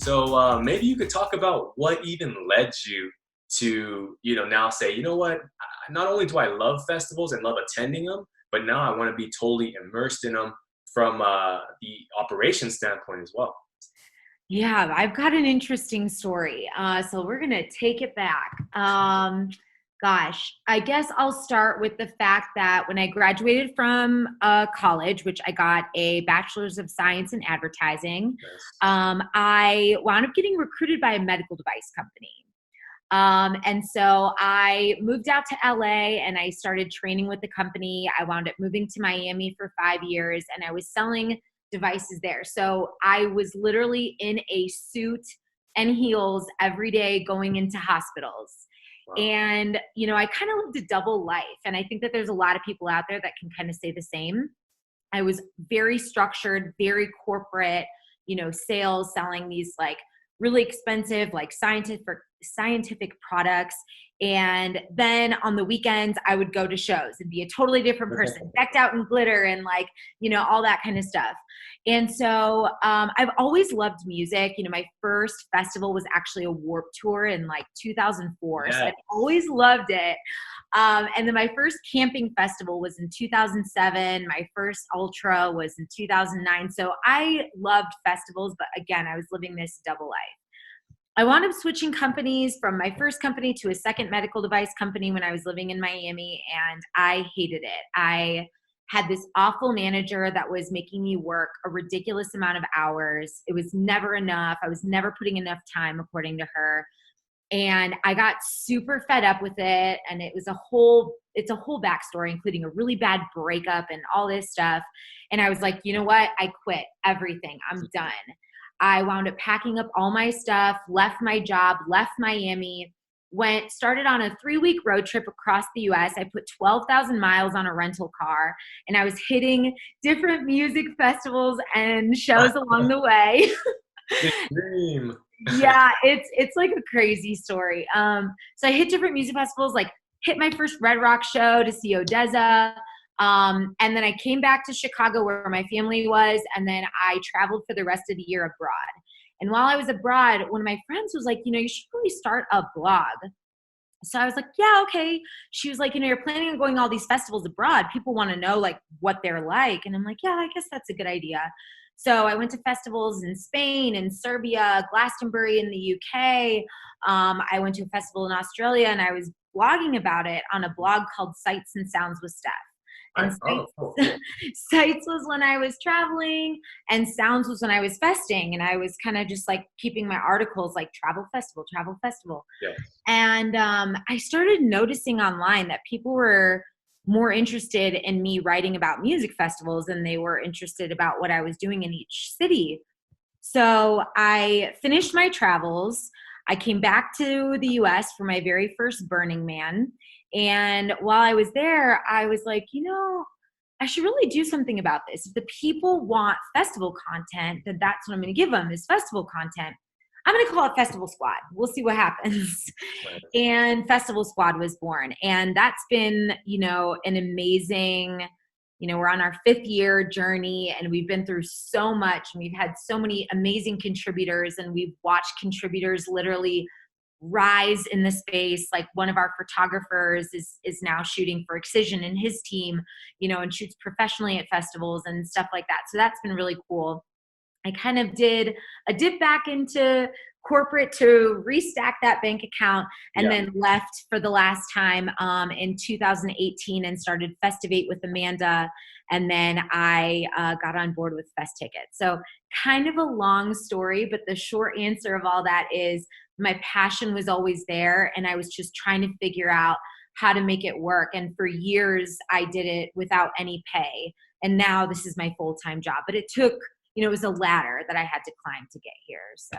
So maybe you could talk about what even led you to, now say, you know what? Not only do I love festivals and love attending them, but now I want to be totally immersed in them from the operation standpoint as well. Yeah, I've got an interesting story. So we're going to take it back. Gosh, I guess I'll start with the fact that when I graduated from college, which I got a bachelor's of science in advertising, Yes. I wound up getting recruited by a medical device company. And so I moved out to LA and I started training with the company. I wound up moving to Miami for 5 years and I was selling devices there. So I was literally in a suit and heels every day going into hospitals. Wow. And, I kind of lived a double life. And I think that there's a lot of people out there that can kind of say the same. I was very structured, very corporate, sales, selling these like really expensive, like scientific products. And then on the weekends, I would go to shows and be a totally different person, decked out in glitter and like, all that kind of stuff. And so I've always loved music. My first festival was actually a Warped Tour in like 2004. So Yeah. I've always loved it. And then my first camping festival was in 2007. My first ultra was in 2009. So I loved festivals, but again, I was living this double life. I wound up switching companies from my first company to a second medical device company when I was living in Miami, and I hated it. I had this awful manager that was making me work a ridiculous amount of hours. It was never enough. I was never putting enough time, according to her. And I got super fed up with it. And it's a whole backstory, including a really bad breakup and all this stuff. And I was like, you know what? I quit everything. I'm done. I wound up packing up all my stuff, left my job, left Miami, started on a 3-week road trip across the US. I put 12,000 miles on a rental car and I was hitting different music festivals and shows along the way. Dream. Yeah, it's like a crazy story. So I hit different music festivals, like hit my first Red Rock show to see Odessa. And then I came back to Chicago where my family was, and then I traveled for the rest of the year abroad. And while I was abroad, one of my friends was like, you should really start a blog. So I was like, yeah, okay. She was like, you're planning on going all these festivals abroad. People want to know like what they're like. And I'm like, yeah, I guess that's a good idea. So I went to festivals in Spain and Serbia, Glastonbury in the UK. I went to a festival in Australia and I was blogging about it on a blog called Sights and Sounds with Steph. And Cool. sights was when I was traveling and sounds was when I was festing. And I was kind of just like keeping my articles like travel festival. Yeah. And I started noticing online that people were more interested in me writing about music festivals than they were interested about what I was doing in each city. So I finished my travels. I came back to the US for my very first Burning Man. And while I was there, I was like, I should really do something about this. If the people want festival content, then that's what I'm going to give them is festival content. I'm going to call it Festival Squad. We'll see what happens. Right. And Festival Squad was born. And that's been, an amazing, we're on our 5th year journey and we've been through so much and we've had so many amazing contributors and we've watched contributors literally rise in the space. Like one of our photographers is now shooting for Excision and his team, and shoots professionally at festivals and stuff like that. So that's been really cool. I kind of did a dip back into corporate to restack that bank account and then left for the last time in 2018 and started Festivate with Amanda. And then I got on board with Festicket. So kind of a long story, but the short answer of all that is my passion was always there. And I was just trying to figure out how to make it work. And for years, I did it without any pay. And now this is my full-time job. But it took, it was a ladder that I had to climb to get here. So.